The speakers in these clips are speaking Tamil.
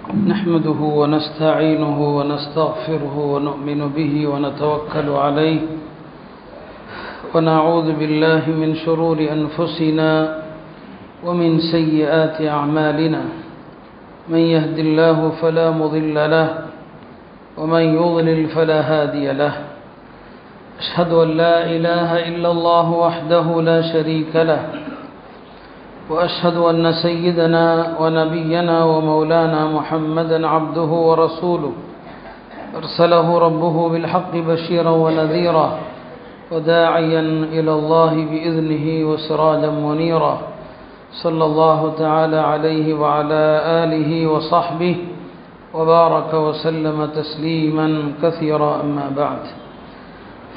نحمده ونستعينه ونستغفره ونؤمن به ونتوكل عليه ونعوذ بالله من شرور أنفسنا ومن سيئات أعمالنا من يهد الله فلا مضل له ومن يضلل فلا هادي له أشهد أن لا إله إلا الله وحده لا شريك له وأشهد أن سيدنا ونبينا ومولانا محمدا عبده ورسوله أرسله ربه بالحق بشيرا ونذيرا وداعيا إلى الله بإذنه وسراجا منيرا صلى الله تعالى عليه وعلى آله وصحبه وبارك وسلم تسليما كثيرا أما بعد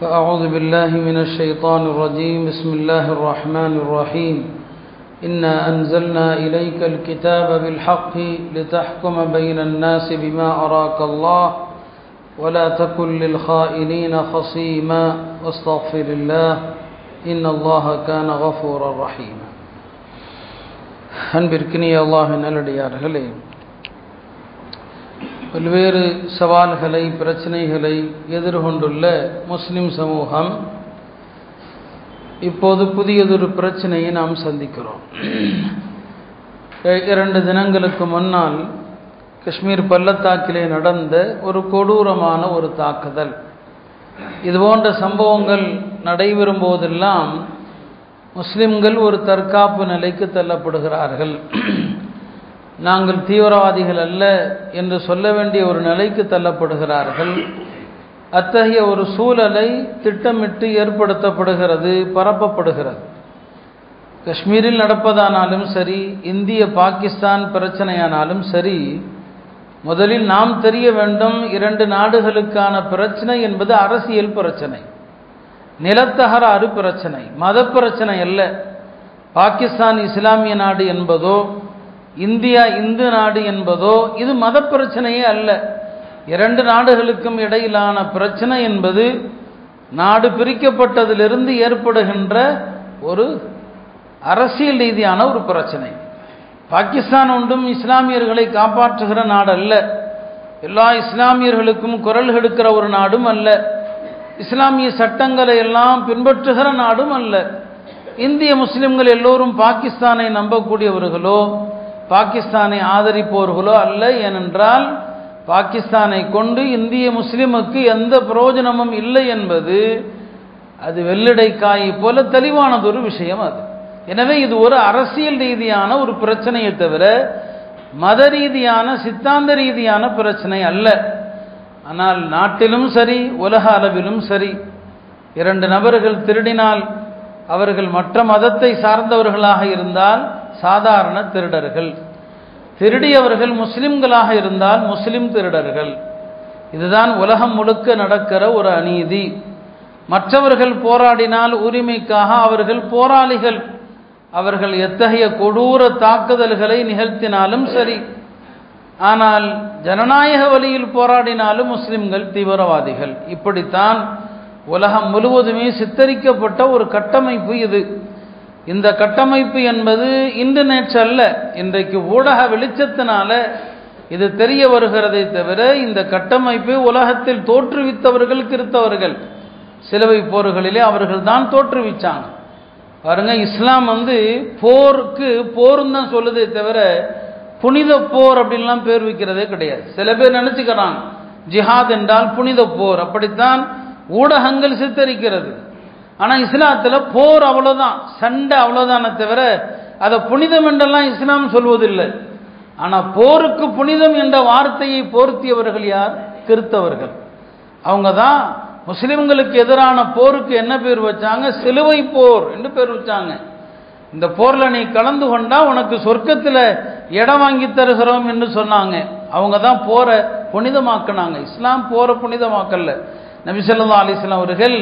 فأعوذ بالله من الشيطان الرجيم بسم الله الرحمن الرحيم إنا أنزلنا إليك الكتاب بالحق لتحكم بين الناس بما أراك الله ولا تكن للخائنين خصيما واستغفر الله إن الله كان غفورا رحيما அன்பிற்கினிய அல்லாஹ்வின் நல்லடியார்களே, பல்வேறு சவால்களை பிரச்சனைகளை எதிர்கொண்டுள்ள முஸ்லிம் சமூகம் இப்போது புதியதொரு பிரச்சனையை நாம் சந்திக்கிறோம். 2 தினங்களுக்கு முன்னால் காஷ்மீர் பள்ளத்தாக்கிலே நடந்த ஒரு கொடூரமான ஒரு தாக்குதல். இதுபோன்ற சம்பவங்கள் நடைபெறும் போதெல்லாம் முஸ்லிம்கள் ஒரு தற்காப்பு நிலைக்கு தள்ளப்படுகிறார்கள். நாங்கள் தீவிரவாதிகள் அல்ல என்று சொல்ல வேண்டிய ஒரு நிலைக்கு தள்ளப்படுகிறார்கள். அத்தகைய ஒரு சூழலை திட்டமிட்டு ஏற்படுத்தப்படுகிறது, பரப்பப்படுகிறது. காஷ்மீரில் நடப்பதானாலும் சரி, இந்திய பாகிஸ்தான் பிரச்சனையானாலும் சரி, முதலில் நாம் தெரிய வேண்டும், 2 நாடுகளுக்கான பிரச்சனை என்பது அரசியல் பிரச்சனை, நிலத்தகராறு பிரச்சனை, மத பிரச்சனை அல்ல. பாகிஸ்தான் இஸ்லாமிய நாடு என்பதோ இந்தியா இந்து நாடு என்பதோ இது மத பிரச்சனையே அல்ல. 2 நாடுகளுக்கும் இடையிலான பிரச்சனை என்பது நாடு பிரிக்கப்பட்டதிலிருந்து ஏற்படுகின்ற ஒரு அரசியல் ரீதியான ஒரு பிரச்சனை. பாகிஸ்தான் ஒன்றும் இஸ்லாமியர்களை காப்பாற்றுகிற நாடு அல்ல, எல்லா இஸ்லாமியர்களுக்கும் குரல் எடுக்கிற ஒரு நாடும் அல்ல, இஸ்லாமிய சட்டங்களை எல்லாம் பின்பற்றுகிற நாடும் அல்ல. இந்திய முஸ்லிம்கள் எல்லோரும் பாகிஸ்தானை நம்பக்கூடியவர்களோ பாகிஸ்தானை ஆதரிப்பவர்களோ அல்ல. ஏனென்றால் பாகிஸ்தானை கொண்டு இந்திய முஸ்லிமுக்கு எந்த பிரயோஜனமும் இல்லை என்பது அது வெள்ளிடைக்காயை போல தெளிவானதொரு விஷயம் அது. எனவே இது ஒரு அரசியல் ரீதியான ஒரு பிரச்சனையை தவிர மத ரீதியான சித்தாந்த ரீதியான பிரச்சனை அல்ல. ஆனால் நாட்டிலும் சரி உலக அளவிலும் சரி 2 நபர்கள் திருடினால் அவர்கள் மற்ற மதத்தை சார்ந்தவர்களாக இருந்தால் சாதாரண திருடர்கள், திருடியவர்கள் முஸ்லிம்களாக இருந்தால் முஸ்லிம் திருடர்கள். இதுதான் உலகம் முழுக்க நடக்கிற ஒரு அநீதி. மற்றவர்கள் போராடினால் உரிமைக்காக அவர்கள் போராளிகள், அவர்கள் எத்தகைய கொடூர தாக்குதல்களை நிகழ்த்தினாலும் சரி. ஆனால் ஜனநாயக வழியில் போராடினாலும் முஸ்லிம்கள் தீவிரவாதிகள். இப்படித்தான் உலகம் முழுவதுமே சித்தரிக்கப்பட்ட ஒரு கட்டமைப்பு இது. இந்த கட்டமைப்பு என்பது இன்று நேற்று அல்ல, இன்றைக்கு ஊடக வெளிச்சத்தினால இது தெரிய வருகிறதை தவிர இந்த கட்டமைப்பை உலகத்தில் தோற்றுவித்தவர்கள் கிறிஸ்தவர்கள். சிலுவை போர்களிலே அவர்கள் தான் தோற்றுவிச்சாங்க. பாருங்க, இஸ்லாம் போருக்கு போர்னு தான் சொல்லுதே தவிர புனித போர் அப்படின்லாம் பேர் வைக்கிறதே கிடையாது. சில பேர் நினைச்சுக்கிறாங்க ஜிஹாத் என்றால் புனித போர், அப்படித்தான் ஊடகங்கள் சித்தரிக்கிறது. ஆனால் இஸ்லாத்தில் போர் அவ்வளோதான், சண்டை அவ்வளோதானே தவிர அதை புனிதம் என்றெல்லாம் இஸ்லாம் சொல்வதில்லை. ஆனால் போருக்கு புனிதம் என்ற வார்த்தையை போர்த்தியவர்கள் யார்? கிறிஸ்தவர்கள். அவங்க தான் முஸ்லிம்களுக்கு எதிரான போருக்கு என்ன பேர் வச்சாங்க? சிலுவை போர் என்று பேர் வச்சாங்க. இந்த போரில் நீ கலந்து கொண்டா உனக்கு சொர்க்கத்தில் இடம் வாங்கி தருகிறோம் என்று சொன்னாங்க. அவங்க தான் போரை புனிதமாக்கினாங்க. இஸ்லாம் போரை புனிதமாக்கல. நபி ஸல்லல்லாஹு அலைஹி வஸல்லம் அவர்கள்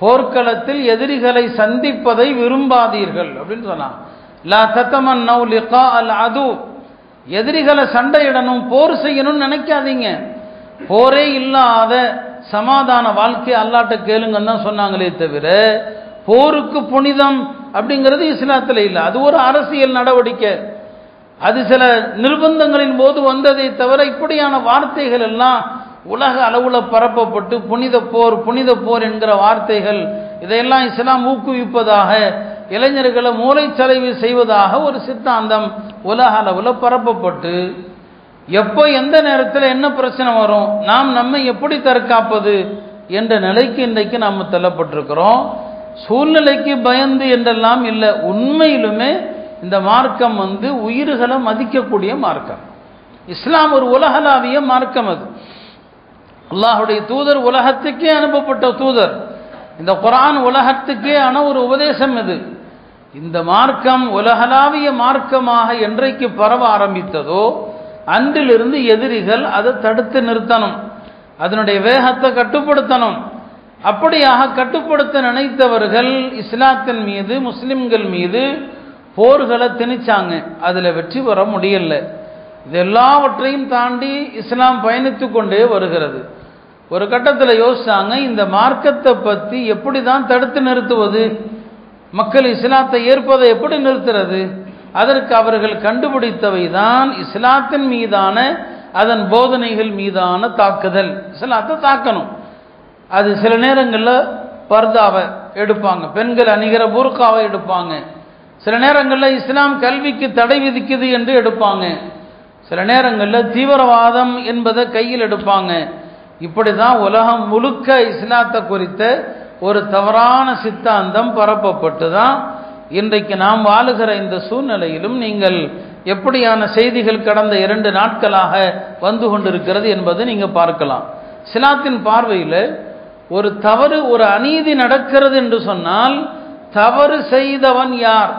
போர்க்களத்தில் எதிரிகளை சந்திப்பதை விரும்பாதீர்கள் அப்படின்னு சொன்னாங்க. லா ததமன்னௌ லிகா அல் அது, எதிரிகளை சண்டையிடணும் போர் செய்யணும்னு நினைக்காதீங்க. போரே இல்லாத சமாதான வாழ்க்கையை அல்லாஹ்ட்ட கேளுங்கன்னு தான் சொன்னாங்களே தவிர போருக்கு புனிதம் அப்படிங்கிறது இஸ்லாத்தில் இல்லை. அது ஒரு அரசியல் நடவடிக்கை. அது சில நிர்பந்தங்களின் போது வந்ததை தவிர இப்படியான வார்த்தைகள் எல்லாம் உலக அளவில் பரப்பப்பட்டு புனித போர் என்கிற வார்த்தைகள் இதையெல்லாம் இஸ்லாம் ஊக்குவிப்பதாக, இளைஞர்களை மூளைச்சலவை செய்வதாக ஒரு சித்தாந்தம் உலக அளவில் பரப்பப்பட்டு எப்போ எந்த நேரத்தில் என்ன பிரச்சனை வரும், நாம் நம்மை எப்படி தற்காப்பது என்ற நிலைக்கு இன்றைக்கு நாம் தள்ளப்பட்டிருக்கிறோம். சூழ்நிலைக்கு பயந்து என்றெல்லாம் இல்லை, உண்மையிலுமே இந்த மார்க்கம் உயிர்களை மதிக்கக்கூடிய மார்க்கம். இஸ்லாம் ஒரு உலகளாவிய மார்க்கம். அது அல்லாஹுடைய தூதர், உலகத்துக்கே அனுப்பப்பட்ட தூதர். இந்த குர்ஆன் உலகத்துக்கே ஆன ஒரு உபதேசம். இது இந்த மார்க்கம் உலகளாவிய மார்க்கமாக என்றைக்கு பரவ ஆரம்பித்ததோ அன்றிலிருந்து எதிரிகள் அதை தடுத்து நிறுத்தணும், அதனுடைய வேகத்தை கட்டுப்படுத்தணும். அப்படியாக கட்டுப்படுத்த நினைத்தவர்கள் இஸ்லாத்தின் மீது, முஸ்லிம்கள் மீது போர்களை திணிச்சாங்க. அதில் வெற்றி பெற முடியல. இது எல்லாவற்றையும் தாண்டி இஸ்லாம் பயணித்து கொண்டே வருகிறது. ஒரு கட்டத்தில் யோசிச்சாங்க, இந்த மார்க்கத்தை பற்றி எப்படி தான் தடுத்து நிறுத்துவது, மக்கள் இஸ்லாத்தை ஏற்பதை எப்படி நிறுத்துறது. அதற்கு அவர்கள் கண்டுபிடித்தவை தான் இஸ்லாத்தின் மீதான, அதன் போதனைகள் மீதான தாக்குதல். இஸ்லாத்தை தாக்கணும். அது சில நேரங்களில் பர்தாவை எடுப்பாங்க, பெண்கள் அணிகிற புர்காவை எடுப்பாங்க. சில நேரங்களில் இஸ்லாம் கல்விக்கு தடை விதிக்குது என்று எடுப்பாங்க. சில நேரங்களில் தீவிரவாதம் என்பதை கையில் எடுப்பாங்க. இப்படி தான் உலகம் முழுக்க இஸ்லாத்தை குறித்த ஒரு தவறான சித்தாந்தம் பரப்பப்பட்டு தான் இன்றைக்கு நாம் வாழுகிற இந்த சூழ்நிலையிலும் நீங்கள் எப்படியான செய்திகள் கடந்த 2 நாட்களாக வந்து கொண்டிருக்கிறது என்பதை நீங்கள் பார்க்கலாம். இஸ்லாத்தின் பார்வையில் ஒரு தவறு, ஒரு அநீதி நடக்கிறது என்று சொன்னால் தவறு செய்தவன் யார்,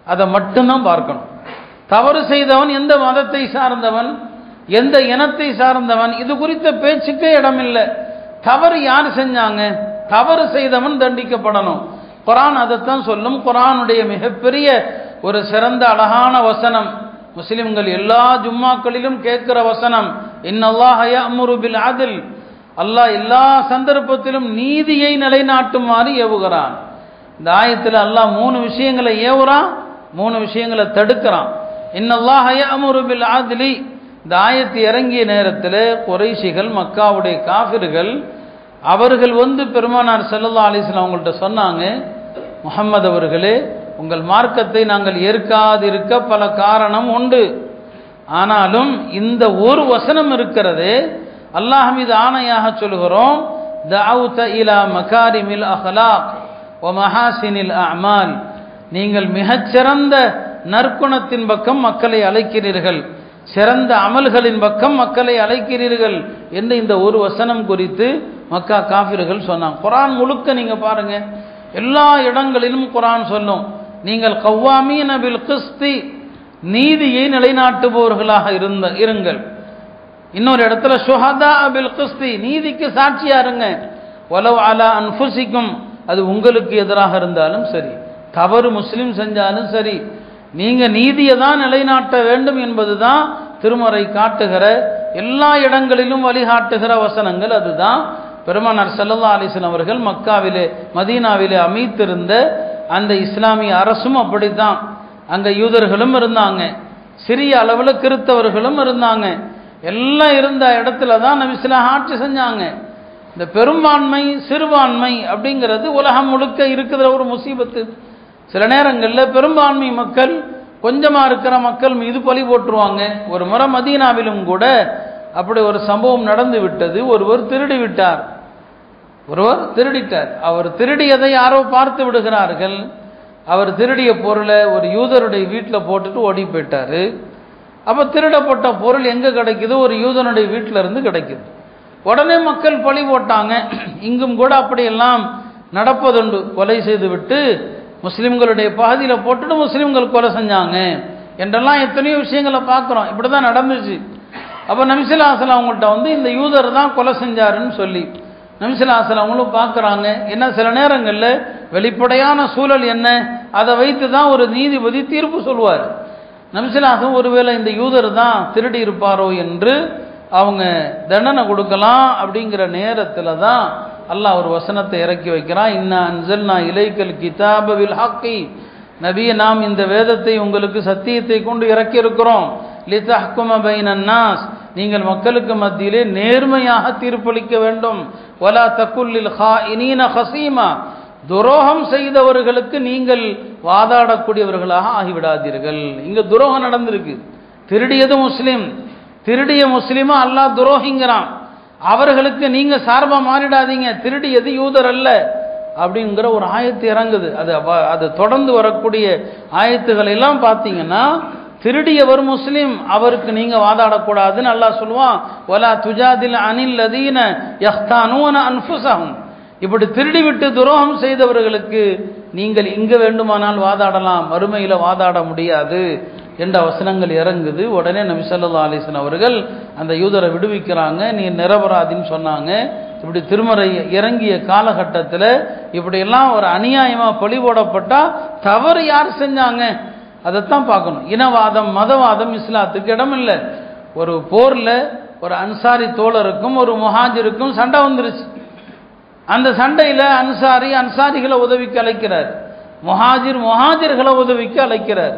அதை மட்டும்தான் பார்க்கணும். தவறு செய்தவன் எந்த மதத்தை சார்ந்தவன், எந்த இனத்தை சார்ந்தவன், இது குறித்த பேச்சுக்கே இடமில்லை. தவறு யார் செஞ்சாங்க, தவறு செய்தவன் தண்டிக்கப்படணும். குர்ஆன் அதைத்தான் சொல்லும். குர்ஆனுடைய மிகப்பெரிய ஒரு சிறந்த அழகான வசனம், முஸ்லிம்கள் எல்லா ஜும்மாக்களிலும் கேட்கிற வசனம், இன்னல்லாஹ யஅமுரு பில் அத்ல். அல்லாஹ் எல்லா சந்தர்ப்பத்திலும் நீதியை நிலைநாட்டுமாறு ஏவுகிறான். இந்த ஆயத்தில் அல்லாஹ் 3 விஷயங்களை ஏவுறான், 3 விஷயங்களை தடுக்கிறான். இன்னல்லாஹ யஅமுரு பில் அத்லி. இந்த ஆயத்து இறங்கிய நேரத்தில் குறைஷிகள், மக்காவுடைய காஃபிர்கள், அவர்கள் பெருமானார் ஸல்லல்லாஹு அலைஹி வஸல்லம் அவங்கள்ட்ட சொன்னாங்க, முஹம்மது அவர்களே, உங்கள் மார்க்கத்தை நாங்கள் ஏற்காதிருக்க பல காரணம் உண்டு. ஆனாலும் இந்த ஒரு வசனம் இருக்கிறது, அல்லாஹ் மீது ஆணையாக சொல்கிறோம், தஅவுத இலா மகாரிமில் அஹ்லாக் வ மஹாசினில் அஅமால். நீங்கள் மிகச்சிறந்த நற்குணத்தின் பக்கம் மக்களை அழைக்கிறீர்கள், சிறந்த அமல்களின் பக்கம் மக்களை அழைக்கிறீர்கள் என்று இந்த ஒரு வசனம் குறித்து மக்கா காஃபிர்கள் சொன்னாங்க. குர்ஆன் முழுக்க நீங்க பாருங்க, எல்லா இடங்களிலும் குர்ஆன் சொல்லும், நீங்கள் கவ்வாமீன பில் கிஸ்தி, நீதியை நிலைநாட்டுபவர்களாக இருங்கள். இன்னொரு இடத்துல ஷுஹதா பில் கிஸ்தி, நீதிக்கு சாட்சியா இருங்க. வலவ் அலா அன்ஃபுசிக்கும், அது உங்களுக்கு எதிராக இருந்தாலும் சரி, தவறு முஸ்லிம் செஞ்சாலும் சரி, நீங்க நீதியை தான் நிலைநாட்ட வேண்டும் என்பதுதான் திருமறை காட்டுகிற, எல்லா இடங்களிலும் வழிகாட்டுகிற வசனங்கள். அதுதான் பெருமானார் ஸல்லல்லாஹு அலைஹி வஸல்லம் அவர்கள் மக்காவிலே, மதீனாவிலே அமைத்திருந்த அந்த இஸ்லாமிய அரசும் அப்படித்தான். அங்கே யூதர்களும் இருந்தாங்க, சிறிய அளவில் கிறித்தவர்களும் இருந்தாங்க. எல்லாம் இருந்த இடத்துல தான் நபி ஸல்லல்லாஹு ஆட்சி செஞ்சாங்க. இந்த பெரும்பான்மை சிறுபான்மை அப்படிங்கிறது உலகம் முழுக்க இருக்கிற ஒரு முசீபத்து. சில நேரங்களில் பெரும்பான்மை மக்கள் கொஞ்சமாக இருக்கிற மக்கள் மீது பழி போட்டுருவாங்க. ஒரு முறை மதீனாவிலும் கூட அப்படி ஒரு சம்பவம் நடந்து விட்டது. ஒருவர் திருடி விட்டார், ஒருவர் திருடிட்டார். அவர் திருடியதை யாரோ பார்த்து விடுகிறார்கள். அவர் திருடிய பொருளை ஒரு யூதருடைய வீட்டில் போட்டுட்டு ஓடி போயிட்டார். அப்போ திருடப்பட்ட பொருள் எங்கே கிடைக்குது, ஒரு யூதனுடைய வீட்டில் இருந்து கிடைக்குது. உடனே மக்கள் பழி போட்டாங்க. இங்கும் கூட அப்படியெல்லாம் நடப்பதுண்டு. கொலை செய்து விட்டு முஸ்லிம்களுடைய பகுதியில் போட்டுட்டு முஸ்லிம்கள் கொலை செஞ்சாங்க என்றெல்லாம் எத்தனையோ விஷயங்களை பார்க்குறோம். இப்படி தான் நடந்துச்சு. அப்போ நபி ஸல்லல்லாஹு அலைஹி வஸல்லம் அவங்கள்ட்ட இந்த யூதர் தான் கொலை செஞ்சாருன்னு சொல்லி நபி ஸல்லல்லாஹு அலைஹி வஸல்லம் அவங்களும் பார்க்குறாங்க. என்ன, சில நேரங்களில் வெளிப்படையான சூழல் என்ன, அதை வைத்து தான் ஒரு நீதிபதி தீர்ப்பு சொல்வார். நபி ஸல்லல்லாஹு அலைஹி வஸல்லம் ஒருவேளை இந்த யூதர் தான் திருடி இருப்பாரோ என்று அவங்க தண்டனை கொடுக்கலாம். அப்படிங்கிற நேரத்தில் தான் அல்லாஹ் ஒரு வசனத்தை இறக்கி வைக்கிறான், இன்னா அன்ஸல்னா இலைக்கல் கிதாப பில் ஹக்கி நபியே, நாம் இந்த வேதத்தை உங்களுக்கு சத்தியத்தை கொண்டு இறக்கி இருக்கிறோம். லிதஹ்கும பைனன் நாஸ், நீங்கள் மக்களுக்கு மத்தியிலே நேர்மையாக தீர்ப்பளிக்க வேண்டும். வலா தகுல் லில் ஹாயினீன ஹஸீமா, துரோகம் செய்தவர்களுக்கு நீங்கள் வாதாடக்கூடியவர்களாக ஆகிவிடாதீர்கள். இங்க துரோகம் நடந்திருக்கு. திருடியது முஸ்லிம், திருடிய முஸ்லிமா அல்லாஹ் துரோகிங்கிறான். அவர்களுக்கு நீங்க சார்பா மாறிடாதீங்க, திருடியது யூதர் அல்ல அப்படிங்கிற ஒரு ஆயத்து இறங்குது. அது தொடர்ந்து வரக்கூடிய ஆயத்துக்கள் எல்லாம் பார்த்தீங்கன்னா திருடியவர் முஸ்லிம், அவருக்கு நீங்க வாதாடக்கூடாதுன்னு அல்லாஹ் சொல்லுவான். வலா துஜாதில் அனில் லதீன யஹ்தானூன அன்ஃபுஸஹும், இப்படி திருடி விட்டு துரோகம் செய்தவர்களுக்கு நீங்கள் இங்க வேண்டுமானால் வாதாடலாம், மறுமையில வாதாட முடியாது என்ற வசனங்கள் இறங்குது. உடனே நபி ஸல்லல்லாஹு அலைஹி வஸல்லம் அவர்கள் அந்த யூதரை விடுவிக்கிறாங்க. நீ நிரபராதின்னு சொன்னாங்க. இப்படி திருமறை இறங்கிய காலகட்டத்தில் இப்படியெல்லாம் ஒரு அநியாயமா பழி போடப்பட்டா தவறு யார் செஞ்சாங்க அதைத்தான் பார்க்கணும். இனவாதம் மதவாதம் இஸ்லாத்துக்கு இடம் இல்லை. ஒரு போர்ல ஒரு அன்சாரி தோழருக்கும் ஒரு முஹாஜிருக்கும் சண்டை வந்துருச்சு. அந்த சண்டையில அன்சாரிகளை உதவிக்கு அழைக்கிறார், முஹாஜிர்களை உதவிக்கு அழைக்கிறார்.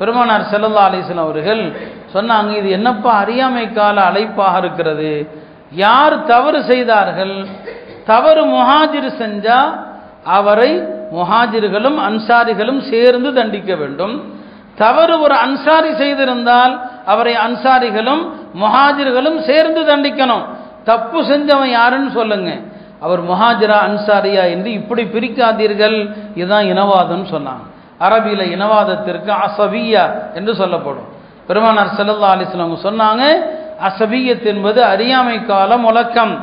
பெருமானார் ஸல்லல்லாஹு அலைஹி வஸல்லம் அவர்கள் சொன்னாங்க, இது என்னப்பா அறியாமை கால அழைப்பாக இருக்கிறது. யார் தவறு செய்தார்கள், தவறு முஹாஜிர் செஞ்சா அவரை முஹாஜிர்களும் அன்சாரிகளும் சேர்ந்து தண்டிக்க வேண்டும். தவறு ஒரு அன்சாரி செய்திருந்தால் அவரை அன்சாரிகளும் முஹாஜிர்களும் சேர்ந்து தண்டிக்கணும். தப்பு செஞ்சவன் யாருன்னு சொல்லுங்க, அவர் முஹாஜிரா அன்சாரியா என்று இப்படி பிரிக்காதீர்கள். இதுதான் இனவாதம் சொன்னாங்க. அரபியில இனவாதத்திற்கு அசபியா என்று சொல்லப்படும். பெருமானார் ஸல்லல்லாஹு அலைஹி வஸல்லம் சொன்னாங்க, அசபியத் என்பது அறியாமை கால முழக்கம்.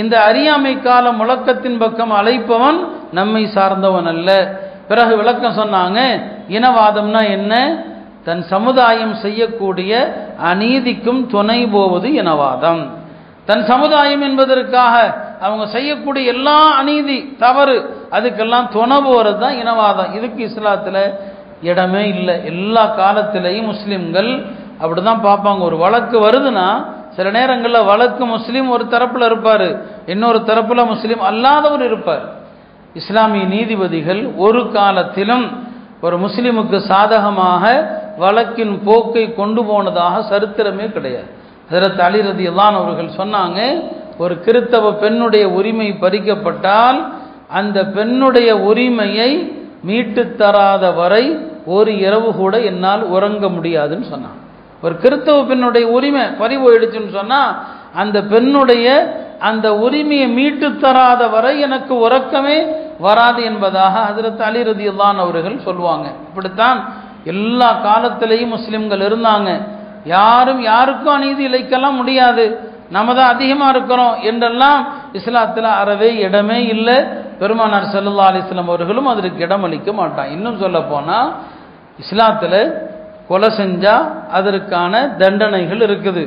இந்த அறியாமை கால முழக்கத்தின் பக்கம் அழைப்பவன் நம்மை சார்ந்தவன் அல்ல. பிறகு விளக்கம் சொன்னாங்க, இனவாதம்னா என்ன? தன் சமுதாயம் செய்யக்கூடிய அநீதிக்கும் துணை போவது இனவாதம். தன் சமுதாயம் என்பதற்காக அவங்க செய்யக்கூடிய எல்லா அநீதி தவறு அதுக்கெல்லாம் துணை போறது தான் இனவாதம். இதுக்கு இஸ்லாத்துல இடமே இல்லை. எல்லா காலத்திலையும் முஸ்லிம்கள் அப்படிதான் பார்ப்பாங்க. ஒரு வழக்கு வருதுன்னா சில நேரங்களில் வழக்கு முஸ்லீம் ஒரு தரப்புல இருப்பார், இன்னொரு தரப்புல முஸ்லீம் அல்லாதவர் இருப்பார். இஸ்லாமிய நீதிபதிகள் ஒரு காலத்திலும் ஒரு முஸ்லிமுக்கு சாதகமாக வழக்கின் போக்கை கொண்டு போனதாக சரித்திரமே கிடையாது. ஹஜ்ரத் அலி ரலியல்லாஹு அவர்கள் சொன்னாங்க, ஒரு கிறித்தவ பெண்ணுடைய உரிமை பறிக்கப்பட்டால் அந்த பெண்ணுடைய உரிமையை மீட்டு தராத வரை ஒரு இரவு கூட என்னால் உறங்க முடியாதுன்னு சொன்னாங்க. ஒரு கிறித்தவ பெண்ணுடைய உரிமை பறி போயிடுச்சுன்னு சொன்னா அந்த பெண்ணுடைய அந்த உரிமையை மீட்டு தராத வரை எனக்கு உறக்கமே வராது என்பதாக ஹஜ்ரத் அலி ரலியல்லாஹு அவர்கள் சொல்லுவாங்க. இப்படித்தான் எல்லா காலத்திலையும் முஸ்லிம்கள் இருந்தாங்க. யாரும் யாருக்கும் அநீதி இழைக்கலாம் முடியாது, நம்ம தான் அதிகமாக இருக்கிறோம் என்றெல்லாம் இஸ்லாத்தில் அறவே இடமே இல்லை. பெருமானார் ஸல்லல்லாஹு அலைஹி வஸல்லம் அவர்களும் அதற்கு இடம் அளிக்க மாட்டான். இன்னும் சொல்ல போனால் இஸ்லாத்தில் கொலை செஞ்சா அதற்கான தண்டனைகள் இருக்குது.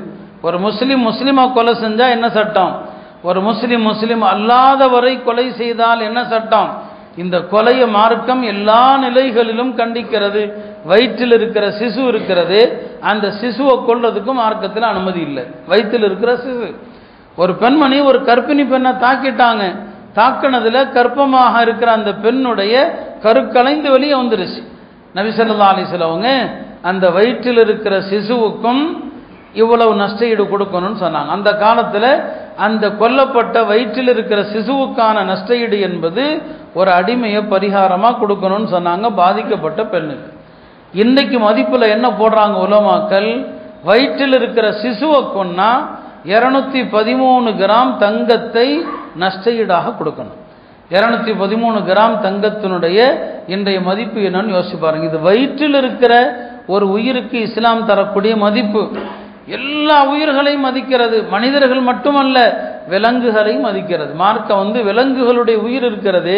ஒரு முஸ்லிமா கொலை செஞ்சா என்ன சட்டம், ஒரு முஸ்லிம் அல்லாதவரை கொலை செய்தால் என்ன சட்டம். இந்த கொலைய மார்க்கம் எல்லா நிலைகளிலும் கண்டிக்கிறது. வயிற்றில் இருக்கிற சிசு இருக்கிறது, அந்த சிசுவை கொல்றதுக்கும் மார்க்கத்தில் அனுமதி இல்லை. வயிற்றில் இருக்கிற சிசு, ஒரு பெண்மணி ஒரு கர்ப்பிணி பெண்ணை தாக்கிட்டாங்க, தாக்கினதுல கர்ப்பமாக இருக்கிற அந்த பெண்ணுடைய கருக்கலைந்து வெளியே வந்துருச்சு. நபி ஸல்லல்லாஹு அலைஹி வஸல்லம் அந்த வயிற்றில் இருக்கிற சிசுவுக்கும் இவ்வளவு நஷ்டஈடு கொடுக்கணும்னு சொன்னாங்க. அந்த காலத்தில் அந்த கொல்லப்பட்ட வயிற்றில் இருக்கிற சிசுவுக்கான நஷ்டஈடு என்பது ஒரு அடிமையை பரிகாரமாக கொடுக்கணும்னு சொன்னாங்க பாதிக்கப்பட்ட பெண்ணுக்கு. இன்றைக்கு மதிப்பில் என்ன போடுறாங்க உலமாக்கள், வயிற்றில் இருக்கிற சிசுவை கொன்னா 213 கிராம் தங்கத்தை நஷ்டஈடாக கொடுக்கணும். 213 கிராம் தங்கத்தினுடைய இன்றைய மதிப்பு என்னன்னு யோசிச்சு பாருங்க. இது வயிற்றில் இருக்கிற ஒரு உயிருக்கு இஸ்லாம் தரக்கூடிய மதிப்பு. எல்லா உயிர்களையும் மதிக்கிறது, மனிதர்கள் மட்டுமல்ல விலங்குகளையும் மதிக்கிறது. மார்க்கம் விலங்குகளுடைய உயிர் இருக்கிறது,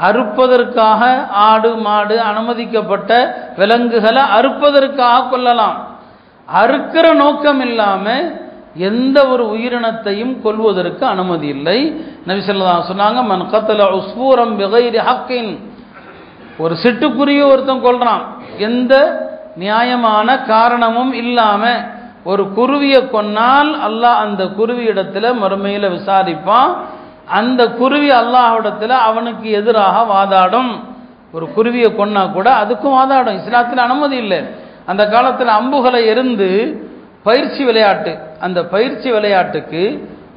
அறுப்பதற்காக ஆடு மாடு அனுமதிக்கப்பட்ட விலங்குகளை அறுப்பதற்காக கொல்லலாம். அறுக்கிற நோக்கம் இல்லாம எந்த ஒரு உயிரினத்தையும் கொல்வதற்கு அனுமதி இல்லை. நபி ஸல்லல்லாஹு அலைஹி வஸல்லம் சொன்னாங்க, மன் கத்தல உஸ்பூரம் பிகைரி ஹக்கின், ஒரு சிட்டுக்குருவியை ஒருத்தன் கொல்றான், எந்த நியாயமான காரணமும் இல்லாம ஒரு குருவியை கொன்னால் அல்லாஹ் அந்த குருவி இடத்துல மறுமையில விசாரிப்பான். அந்த குருவி அல்லாஹ்விடத்துல அவனுக்கு எதிராக வாதாடும். ஒரு குருவியை கொன்னா கூட அதுக்கும் வாதாடும். இஸ்லாத்தில் அனுமதி இல்லை. அந்த காலத்தில் அம்புகளை எறிந்து பயிற்சி விளையாட்டு, அந்த பயிற்சி விளையாட்டுக்கு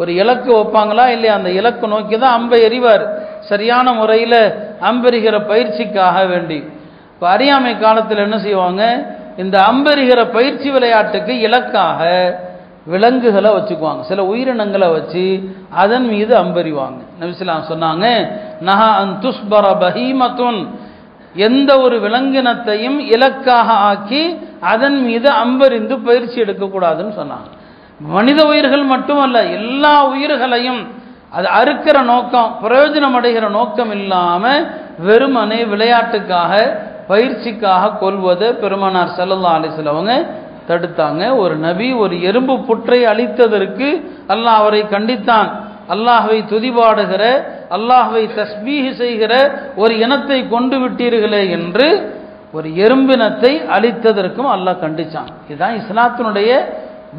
ஒரு இலக்கு வைப்பாங்களா இல்லையா, அந்த இலக்கு நோக்கி தான் அம்பை எறிவார். சரியான முறையில் அம்பெறிகிற பயிற்சிக்காக வேண்டி. இப்போ அறியாமை காலத்தில் என்ன செய்வாங்க, இந்த அம்பெறிகிற பயிற்சி விளையாட்டுக்கு இலக்காக விலங்குகளை வச்சுக்குவாங்க, சில உயிரினங்களை வச்சு அதன் மீது அம்பெறிவாங்க. நபி ஸல்லல்லாஹு அலைஹி வஸல்லம் சொன்னாங்க, நஹா அன் துஸ்பர பஹீமத்துன், எந்த ஒரு விலங்கினத்தையும் இலக்காக ஆக்கி அதன் மீது அம்பெறிந்து பயிற்சி எடுக்கக்கூடாதுன்னு சொன்னாங்க. மனித உயிர்கள் மட்டுமல்ல, எல்லா உயிர்களையும் அது அறுக்கிற நோக்கம், பிரயோஜனம் அடைகிற நோக்கம் இல்லாமல் வெறுமனே விளையாட்டுக்காக பயிற்சிக்காக கொல்வதை பெருமானார் ஸல்லல்லாஹு அலைஹி வஸல்லம் அவங்க தடுத்தாங்க. ஒரு நபி ஒரு எறும்பு புற்றை அழித்ததற்கு அல்லாஹ் அவரை கண்டித்தான். அல்லாஹ்வை துதிபாடுகிற, அல்லாஹ்வை தஸ்பீஹ் செய்கிற ஒரு இனத்தை கொண்டு விட்டீர்களே என்று ஒரு எறும்பினத்தை அழித்ததற்கும் அல்லாஹ் கண்டிச்சான். இதுதான் இஸ்லாத்தினுடைய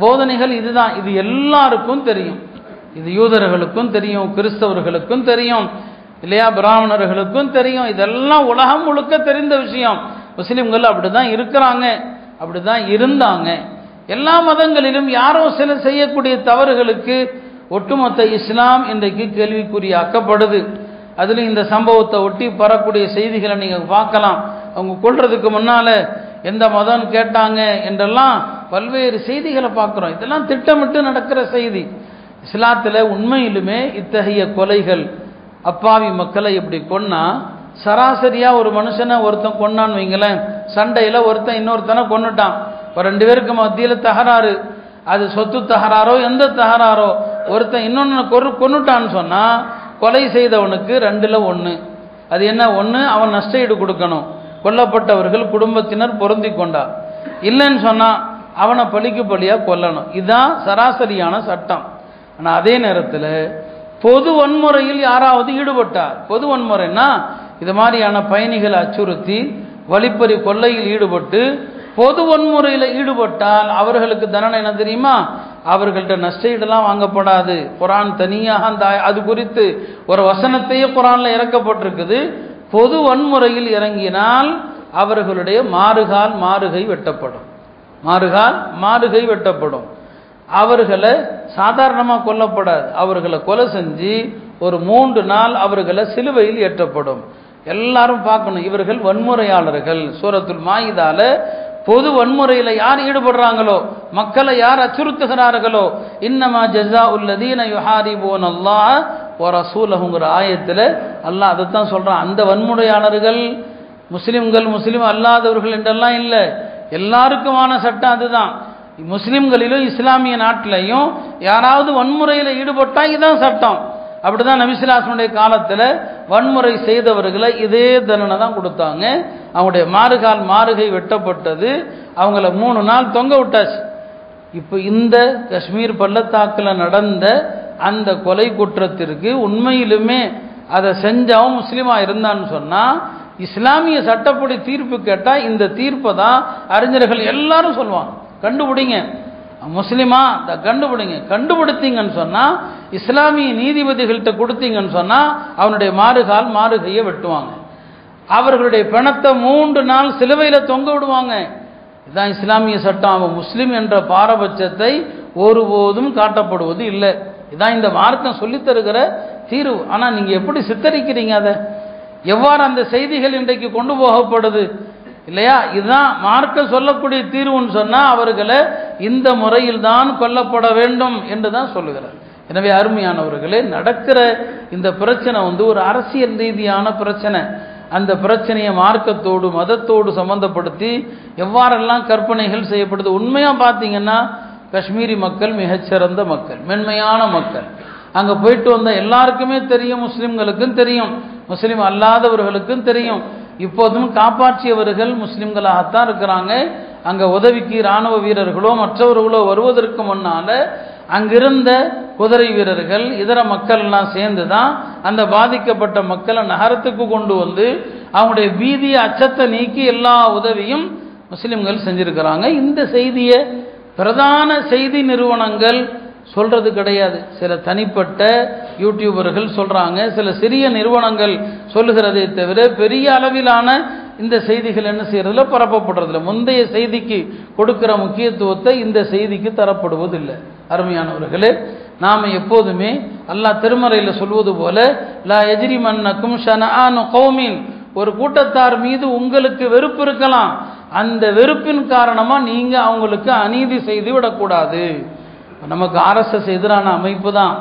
போதனைகள். இதுதான், இது எல்லாருக்கும் தெரியும். இது யூதர்களுக்கும் தெரியும், கிறிஸ்தவர்களுக்கும் தெரியும் இல்லையா, பிராமணர்களுக்கும் தெரியும். இதெல்லாம் உலகம் முழுக்க தெரிந்த விஷயம். முஸ்லிம்கள் அப்படிதான் இருக்கிறாங்க, அப்படிதான் இருந்தாங்க. எல்லா மதங்களிலும் யாரோ சிலர் செய்யக்கூடிய தவறுகளுக்கு ஒட்டுமொத்த இஸ்லாம் இன்றைக்கு கேள்விக்குறியாக்கப்படுது. அதில் இந்த சம்பவத்தை ஒட்டி பரக்கூடிய செய்திகளை நீங்கள் பார்க்கலாம். அவங்க கொள்றதுக்கு முன்னால எந்த மதம் கேட்டாங்க என்றெல்லாம் பல்வேறு செய்திகளை பார்க்குறோம். இதெல்லாம் திட்டமிட்டு நடக்கிற செய்தி. இஸ்லாத்தில் உண்மையிலுமே இத்தகைய கொலைகள், அப்பாவி மக்களை இப்படி கொன்னா, சராசரியாக ஒரு மனுஷனை ஒருத்தன் கொன்னான்னு வைங்களேன், சண்டையில் ஒருத்தன் இன்னொருத்தனை கொன்னுட்டான், இப்போ 2 பேருக்கு மத்தியில் தகராறு, அது சொத்து தகராறோ எந்த தகராறோ, ஒருத்தன் இன்னொன்று கொன்னுட்டான்னு சொன்னால் கொலை செய்தவனுக்கு 2ல் 1. அது என்ன, 1 அவன் நஷ்டஈடு கொடுக்கணும், கொல்லப்பட்டவர்கள் குடும்பத்தினர் பொருந்தி கொண்டா, இல்லைன்னு சொன்னால் அவனை பழிக்கு பழியாக கொல்லணும். இதுதான் சராசரியான சட்டம். ஆனால் அதே நேரத்தில் பொது வன்முறையில் யாராவது ஈடுபட்டார், பொது வன்முறைன்னா இது மாதிரியான பயணிகளை அச்சுறுத்தி வழிப்பறி கொள்ளையில் ஈடுபட்டு பொது வன்முறையில் ஈடுபட்டால் அவர்களுக்கு தண்டனை என்ன தெரியுமா, அவர்கள்ட்ட நஷ்டஈடெல்லாம் வாங்கப்படாது. குர்ஆன் தனியாக அந்த அது குறித்து ஒரு வசனத்தையே குர்ஆனில் இறக்கப்பட்டிருக்குது. பொது வன்முறையில் இறங்கினால் அவர்களுடைய மாறுகை வெட்டப்படும், மாறுகை வெட்டப்படும். அவர்களை சாதாரணமாக கொல்லப்படாது, அவர்களை கொலை செஞ்சு ஒரு 3 நாள் அவர்களை சிலுவையில் ஏற்றப்படும். எல்லாரும் பார்க்கணும், இவர்கள் வன்முறையாளர்கள். சூரத்துல் மாயிதால பொது வன்முறையில் யார் ஈடுபடுறாங்களோ, மக்களை யார் அச்சுறுத்துகிறார்களோ, இன்னமா ஜஸாஉல் லதீன யுஹாரிபூன அல்லாஹ வ ரசூலஹுங்கிற ஆயத்தில் அல்லாஹ் அதைத்தான் சொல்கிறான். அந்த வன்முறையாளர்கள் முஸ்லிம்கள், முஸ்லீம் அல்லாதவர்கள் என்றெல்லாம் இல்லை, எல்லாருக்குமான சட்டம் அதுதான். முஸ்லிம்களிலும் இஸ்லாமிய நாட்டிலையும் யாராவது வன்முறையில் ஈடுபட்டால் இதுதான் சட்டம். அப்படிதான் நபி ஸல்லல்லாஹு அலைஹி வஸல்லம் காலத்தில் வன்முறை செய்தவர்களை இதே தண்டனை தான் கொடுத்தாங்க. அவங்களுடைய மாறுகை வெட்டப்பட்டது, அவங்கள 3 நாள் தொங்க விட்டாச்சு. இப்போ இந்த காஷ்மீர் பள்ளத்தாக்கில் நடந்த அந்த கொலை குற்றத்திற்கு உண்மையிலுமே அதை செஞ்சவன் முஸ்லீமாக இருந்தான்னு சொன்னால் இஸ்லாமிய சட்டப்படி தீர்ப்பு கேட்டால் இந்த தீர்ப்பை தான் அறிஞர்கள் எல்லாரும் சொல்லுவாங்க, கண்டுபிடிங்க முஸ்லிமா, கண்டுபிடித்தீங்கன்னு சொன்னால் இஸ்லாமிய நீதிபதிகள்கிட்ட கொடுத்தீங்கன்னு சொன்னால் அவனுடைய மாறுகையை வெட்டுவாங்க. அவர்களுடைய பிணத்தை 3 நாள் சிலுவையில் தொங்க விடுவாங்க. இதுதான் இஸ்லாமிய சட்டம். அவன் முஸ்லீம் என்ற பாரபட்சத்தை ஒருபோதும் காட்டப்படுவது இல்லை. இதுதான் இந்த மார்க்கம் சொல்லித்தருகிற தீர்வு. ஆனால் நீங்கள் எப்படி சித்தரிக்கிறீங்க, அதை எவ்வாறு அந்த செய்திகள் இன்றைக்கு கொண்டு போகப்படுது இல்லையா? இதுதான் மார்க்கம் சொல்லக்கூடிய தீர்வுன்னு சொன்னால் அவர்களை இந்த முறையில் தான் கொல்லப்பட வேண்டும் என்று தான் சொல்லுகிறார். எனவே அருமையானவர்களே, நடக்கிற இந்த பிரச்சனை ஒரு அரசியல் ரீதியான பிரச்சனை. அந்த பிரச்சனையை மார்க்கத்தோடு மதத்தோடு சம்பந்தப்படுத்தி எவ்வாறெல்லாம் கற்பனைகள் செய்யப்படுது. உண்மையாக பார்த்தீங்கன்னா காஷ்மீரி மக்கள் மிகச்சிறந்த மக்கள், மென்மையான மக்கள். அங்கே போயிட்டு வந்த எல்லாருக்குமே தெரியும், முஸ்லிம்களுக்கும் தெரியும், முஸ்லீம் அல்லாதவர்களுக்கும் தெரியும். இப்போதும் காப்பாற்றியவர்கள் முஸ்லிம்களாகத்தான் இருக்கிறாங்க. அங்கே உதவிக்கு இராணுவ வீரர்களோ மற்றவர்களோ வருவதற்கு முன்னால் அங்கிருந்த குதிரை வீரர்கள் இதர மக்கள்லாம் சேர்ந்து தான் அந்த பாதிக்கப்பட்ட மக்களை நகரத்துக்கு கொண்டு வந்து அவங்களுடைய பீதியை அச்சத்தை நீக்கி எல்லா உதவியும் முஸ்லிம்கள் செஞ்சிருக்கிறாங்க. இந்த செய்தியை பிரதான செய்தி நிறுவனங்கள் சொல்றது கிடையாது. சில தனிப்பட்ட யூடியூபர்கள் சொல்றாங்க, சில சிறிய நிறுவனங்கள் சொல்லுகிறதே தவிர பெரிய அளவிலான இந்த செய்திகள் என்ன செய்யறதுல பரப்பப்படுறதில்ல. முந்தைய செய்திக்கு கொடுக்கிற முக்கியத்துவத்தை இந்த செய்திக்கு தரப்படுவதில்லை. அருமையானவர்களே, நாம எப்போதுமே அல்லாஹ் திருமறையில் சொல்வது போல, லா யஜ்ரிமன்னக்கும் ஷனஆனு கௌமின், ஒரு கூட்டத்தார் மீது உங்களுக்கு வெறுப்பு இருக்கலாம், அந்த வெறுப்பின் காரணமா நீங்க அவங்களுக்கு அநீதி செய்து விடக்கூடாது. நமக்கு ஆர்எஸ்எஸ் எதிரான அமைப்பு தான்,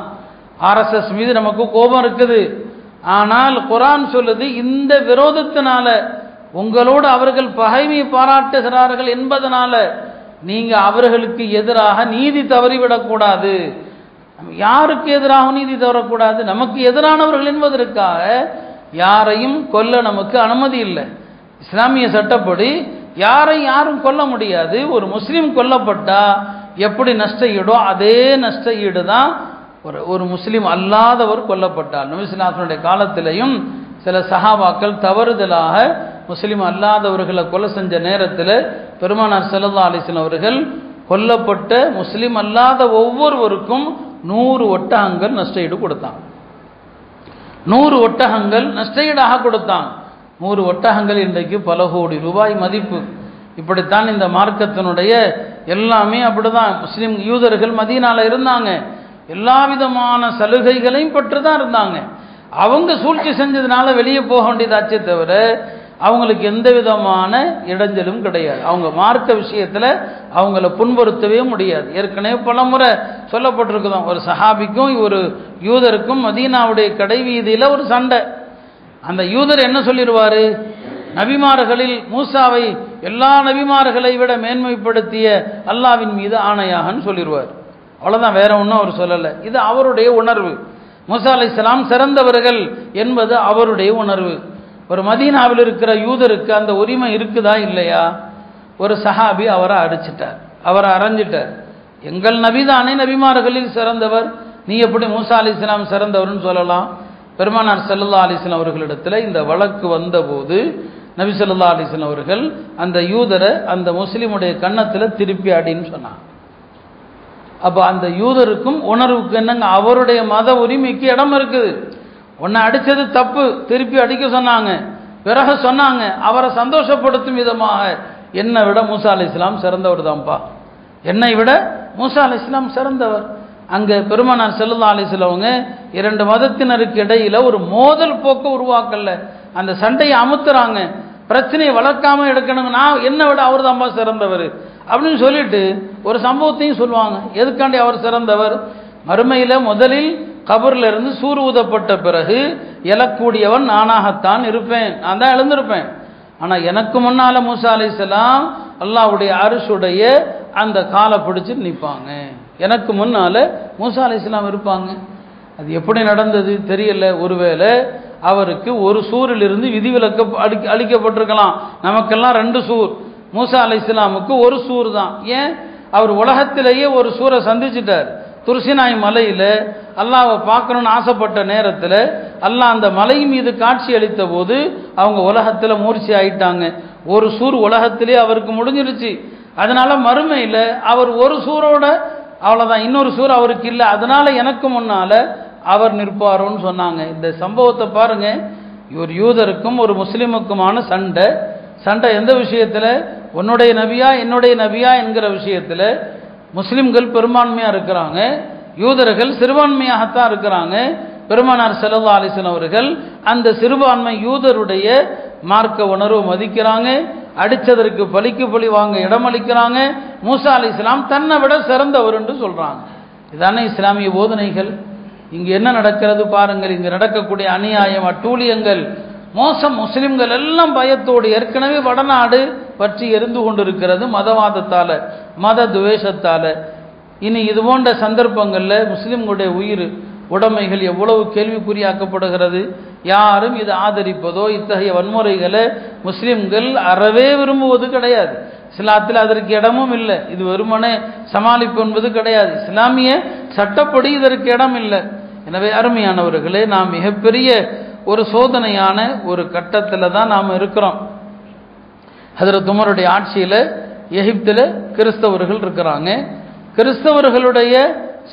ஆர்எஸ்எஸ் மீது நமக்கு கோபம் இருக்குது. ஆனால் குர்ஆன் சொல்லுது, இந்த விரோதத்தினால உங்களோடு அவர்கள் பகைமை பாராட்டுகிறார்கள் என்பதனால நீங்க அவர்களுக்கு எதிராக நீதி தவறிவிடக்கூடாது. யாருக்கு எதிராக நீதி தவறக்கூடாது? நமக்கு எதிரானவர்கள் என்பதற்காக யாரையும் கொல்ல நமக்கு அனுமதி இல்லை. இஸ்லாமிய சட்டப்படி யாரும் கொல்ல முடியாது. ஒரு முஸ்லீம் கொல்லப்பட்டா எப்படி நஷ்ட ஈடோ அதே நஷ்ட ஈடு தான் ஒரு முஸ்லீம் அல்லாதவர் கொல்லப்பட்டார். நபி ஸல்லல்லாஹு அலைஹி வஸல்லம் காலத்திலையும் சில சஹாபாக்கள் தவறுதலாக முஸ்லீம் அல்லாதவர்களை கொலை செஞ்ச நேரத்தில் பெருமானார் ஸல்லல்லாஹு அலைஹி வஸல்லம் அவர்கள் கொல்லப்பட்ட முஸ்லீம் அல்லாத ஒவ்வொருவருக்கும் 100 ஒட்டகங்கள் நஷ்ட ஈடு கொடுத்தாங்க. 100 ஒட்டகங்கள் நஷ்ட ஈடாக கொடுத்தாங்க. 100 ஒட்டகங்கள் இன்றைக்கு பல கோடி ரூபாய் மதிப்பு. இப்படித்தான் இந்த மார்க்கத்தினுடைய எல்லாமே அப்படிதான். முஸ்லீம் யூதர்கள் மதீனால இருந்தாங்க, எல்லா விதமான சலுகைகளையும் பெற்று தான் இருந்தாங்க. அவங்க சூழ்ச்சி செஞ்சதுனால வெளியே போக வேண்டியதாச்சே தவிர அவங்களுக்கு எந்த விதமான இடைஞ்சலும் கிடையாது. அவங்க மார்க்க விஷயத்தில் அவங்கள புண்படுத்தவே முடியாது. ஏற்கனவே பல முறை சொல்லப்பட்டிருக்குதான், ஒரு சஹாபிக்கும் ஒரு யூதருக்கும் மதீனாவுடைய கடை வீதியில் ஒரு சண்டை. அந்த யூதர் என்ன சொல்லிடுவார், நபிமார்களில் மூசாவை எல்லா நபிமார்களை விட மேன்மைப்படுத்திய அல்லாவின் மீது ஆணையாகன்னு சொல்லிடுவார். அவ்வளோதான், வேற ஒன்றும் அவர் சொல்லலை. இது அவருடைய உணர்வு. மூசா அலைஹிஸ்ஸலாம் சிறந்தவர்கள் என்பது அவருடைய உணர்வு. ஒரு மதீனாவில் இருக்கிற யூதருக்கு அந்த உரிமை இருக்குதா இல்லையா? ஒரு சஹாபி அவரை அடிச்சிட்டார், அவரை அரைஞ்சிட்டார். எங்கள் நபிதானே நபிமார்களில் சிறந்தவர், நீ எப்படி மூசா அலைஹிஸ்ஸலாம் சிறந்தவர்னு சொல்லலாம்? பெருமானார் ஸல்லல்லாஹு அலைஹி வஸல்லம் அவர்களிடத்தில் இந்த வழக்கு வந்தபோது நபி ஸல்லல்லாஹு அலைஹி வஸல்லம் அவர்கள் அந்த யூதரை அந்த முஸ்லீமுடைய கன்னத்தில் திருப்பி அடின்னு சொன்னாங்க. அப்போ அந்த யூதருக்கும் உணர்வுக்கு என்னங்க, அவருடைய மத உரிமைக்கு இடம் இருக்குது. உன்னை அடித்தது தப்பு, திருப்பி அடிக்க சொன்னாங்க. பிறகு சொன்னாங்க, அவரை சந்தோஷப்படுத்தும் விதமாக, என்னை விட மூசா அலைஹிஸ்ஸலாம் சிறந்தவர் தான்ப்பா, என்னை விட மூசா அலைஹிஸ்ஸலாம் சிறந்தவர். அங்கே பெருமானார் ஸல்லல்லாஹு அலைஹி வஸல்லம் அவங்க 2 மதத்தினருக்கு இடையில ஒரு மோதல் போக்க உருவாக்கல, அந்த சண்டையை அமுத்துறாங்க. பிரச்சனையை வளர்க்காம எடுக்கணுங்க, நான் என்னை விட அவர் தான்ப்பா சிறந்தவர் அப்படின்னு சொல்லிட்டு ஒரு சம்பவத்தையும் சொல்லுவாங்க. எதுக்காண்டி அவர் சிறந்தவர்? மறுமையில் முதலில் கபர்ல இருந்து சூர் ஊதப்பட்ட பிறகு எழக்கூடியவன் நானாகத்தான் இருப்பேன், நான் தான் எழுந்திருப்பேன். ஆனால் எனக்கு முன்னால மூசா அலைஹிஸ்ஸலாம் அல்லாஹ்வுடைய அர்ஷுடைய அந்த காலை பிடிச்சு நிற்பாங்க. எனக்கு முன்னால மூசா அலைஹிஸ்ஸலாம் இருப்பாங்க. அது எப்படி நடந்தது தெரியல. ஒருவேளை அவருக்கு ஒரு சூரிலிருந்து விதிவிலக்கு அளிக்கப்பட்டிருக்கலாம். நமக்கெல்லாம் 2 சூர், மூசா அலைஹிஸ்ஸலாமுக்கு ஒரு சூர் தான். ஏன்? அவர் உலகத்திலேயே ஒரு சூரை சந்திச்சிட்டார். துர்சினாய் மலையில் அல்லாஹ்வை பார்க்கணும்னு ஆசைப்பட்ட நேரத்தில் அல்லாஹ் அந்த மலை மீது காட்சி அளித்த போது அவங்க உலகத்தில் மூர்ச்சி ஆயிட்டாங்க. ஒரு சூர் உலகத்திலே அவருக்கு முடிஞ்சிருச்சு. அதனால மறுமையில் அவர் ஒரு சூரோட அவ்வளோதான், இன்னொரு சூர் அவருக்கு இல்லை. அதனால எனக்கு முன்னால அவர் நிற்பாரோன்னு சொன்னாங்க. இந்த சம்பவத்தை பாருங்க, ஒரு யூதருக்கும் ஒரு முஸ்லிமுக்குமான சண்டை எந்த விஷயத்தில்? உன்னுடைய நபியா என்னுடைய நபியா என்கிற விஷயத்தில். முஸ்லிம்கள் பெரும்பான்மையாக இருக்கிறாங்க, யூதர்கள் சிறுபான்மையாகத்தான் இருக்கிறாங்க. பெருமானார் ஸல்லல்லாஹு அலைஹி வஸல்லம் அவர்கள் அந்த சிறுபான்மை யூதருடைய மார்க்க உணர்வு மதிக்கிறாங்க. அடித்ததற்கு பழிக்கு பழி வாங்க இடமளிக்கிறாங்க. மூசா அலைஹிஸ்ஸலாம் தன்னை விட சிறந்தவர் என்று சொல்றாங்க. இதானே இஸ்லாமிய போதனைகள். இங்கு என்ன நடக்கிறது பாருங்கள். இங்கு நடக்கக்கூடிய அநியாயம், அட்டூழியங்கள், மோசம். முஸ்லிம்கள் எல்லாம் பயத்தோடு, ஏற்கனவே வடநாடு பற்றி எரிந்து கொண்டிருக்கிறது மதவாதத்தால, மத துவேஷத்தால. இனி இது போன்ற சந்தர்ப்பங்களில் முஸ்லிம்களுடைய உயிர் உடைமைகள் எவ்வளவு கேள்விக்குறியாக்கப்படுகிறது. யாரும் இதை ஆதரிப்பதோ இத்தகைய வன்முறைகளை முஸ்லிம்கள் அறவே விரும்புவது கிடையாது. இஸ்லாத்தில் அதற்கு இடமும் இல்லை. இது வெறுமனே சமாளிப்பு என்பது கிடையாது. இஸ்லாமிய சட்டப்படி இதற்கு இடம் இல்லை. எனவே அருமையானவர்களே, நாம் மிகப்பெரிய ஒரு சோதனையான ஒரு கட்டத்தில் தான் நாம் இருக்கிறோம். ஹஜ்ரத் உமருடைய ஆட்சியில் எகிப்தில் கிறிஸ்தவர்கள் இருக்கிறாங்க. கிறிஸ்தவர்களுடைய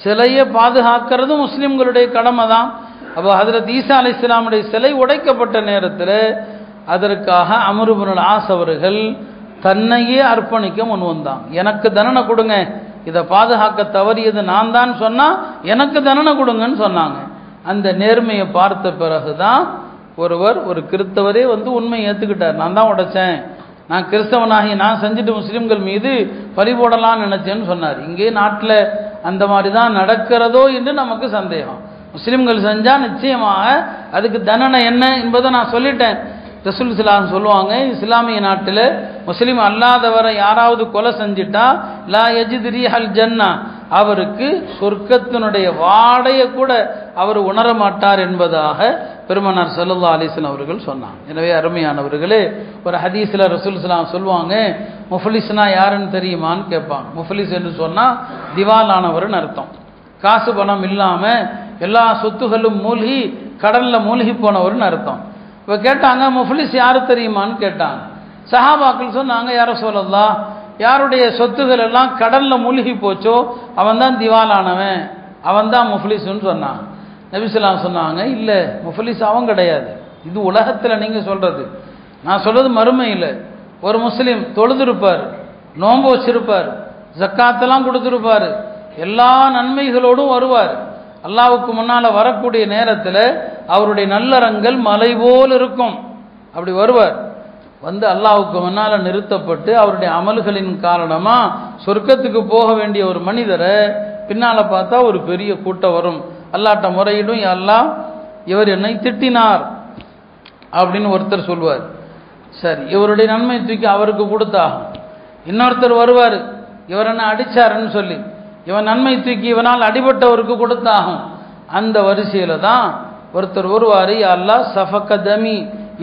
சிலையை பாதுகாக்கிறது முஸ்லிம்களுடைய கடமை தான். அப்போ ஹஜ்ரத் ஈசா அலைஹிஸ்ஸலாமுடைய சிலை உடைக்கப்பட்ட நேரத்தில் அதற்காக அம்ர் இப்னுல் ஆஸ் அவர்கள் தன்னையே அர்ப்பணிக்க முன் வந்தான். எனக்கு தண்டனை கொடுங்க, இதை பாதுகாக்க தவறியது நான் தான் சொன்னால் எனக்கு தண்டனை கொடுங்கன்னு சொன்னாங்க. அந்த நேர்மையை பார்த்த பிறகுதான் ஒரு கிறிஸ்தவரே உண்மையை ஏற்றுக்கிட்டார். நான் தான் உடைச்சேன், நான் கிறிஸ்தவனாகி நான் செஞ்சுட்டு முஸ்லீம்கள் மீது பழி போடலாம்னு நினைச்சேன்னு சொன்னார். இங்கே நாட்டில் அந்த மாதிரி தான் நடக்கிறதோ என்று நமக்கு சந்தேகம். முஸ்லீம்கள் செஞ்சால் நிச்சயமாக அதுக்கு தண்டனை என்ன என்பதை நான் சொல்லிட்டேன். ரசூல் ஸல்லல்லாஹு சொல்லுவாங்க, இஸ்லாமிய நாட்டில் முஸ்லீம் அல்லாதவரை யாராவது கொலை செஞ்சிட்டா லா யஜித் ரீஹல் ஜன்னா, அவருக்கு சொர்க்கத்தினுடைய வாடையை கூட அவர் உணர மாட்டார் என்பதாக பெருமானார் ஸல்லல்லாஹு அலைஹி வஸல்லம் அவர்கள் சொன்னாங்க. எனவே அருமையானவர்களே, ஒரு ஹதீஸில் ரசூல் ஸல்லல்லாஹு சொல்லுவாங்க, முஃப்லிஸ்னா யாருன்னு தெரியுமான்னு கேட்பாங்க. முஃப்லிஸ் என்று சொன்னால் திவாலானவர்னு அர்த்தம். காசு பணம் இல்லாமல் எல்லா சொத்துகளும் மூழ்கி கடலில் மூழ்கி போனவர்னு அர்த்தம். இப்போ கேட்டாங்க, முஃப்லிஸ் யாரு தெரியுமான்னு கேட்டாங்க. சஹாபாக்கள் சொன்னாங்க, யா ரசூலல்லாஹ், யாருடைய சொத்துகள் எல்லாம் கடலில் மூழ்கி போச்சோ அவன் தான் திவாலானவன், அவன் தான் முஃப்லிஸ்ன்னு சொன்னாங்க. நபி ஸல்லல்லாஹு அலைஹி சொன்னாங்க, இல்லை முஃப்லிஸ் அவன் கிடையாது, இது உலகத்தில் நீங்கள் சொல்கிறது, நான் சொல்கிறது மறுமையில். ஒரு முஸ்லீம் தொழுதுருப்பார், நோன்பு வச்சிருப்பார், ஜக்காத்தெல்லாம் கொடுத்துருப்பார், எல்லா நன்மைகளோடும் வருவார். அல்லாஹ்வுக்கு முன்னால் வரக்கூடிய நேரத்தில் அவருடைய நல்லறங்கள் மலை போல் இருக்கும். அப்படி வருவார், அல்லாஹ்வுக்கு முன்னால் நிறுத்தப்பட்டு அவருடைய அமல்களின் காரணமாக சொர்க்கத்துக்கு போக வேண்டிய ஒரு மனிதரை பின்னால் பார்த்தா ஒரு பெரிய கூட்டம் வரும். அல்லாஹ்ட்ட முறையிடும், அல்லாஹ் இவர் என்னை திட்டினார் அப்படின்னு ஒருத்தர் சொல்வார். சரி, இவருடைய நன்மை தூக்கி அவருக்கு கொடுத்தாகும். இன்னொருத்தர் வருவார், இவர் என்ன அடித்தாருன்னு சொல்லி இவன் நன்மை தூக்கி இவனால் அடிபட்டவருக்கு கொடுத்தாகும். அந்த வரிசையில் தான் ஒருத்தர் வருவார், அல்லாஹ் சஃபக தமி,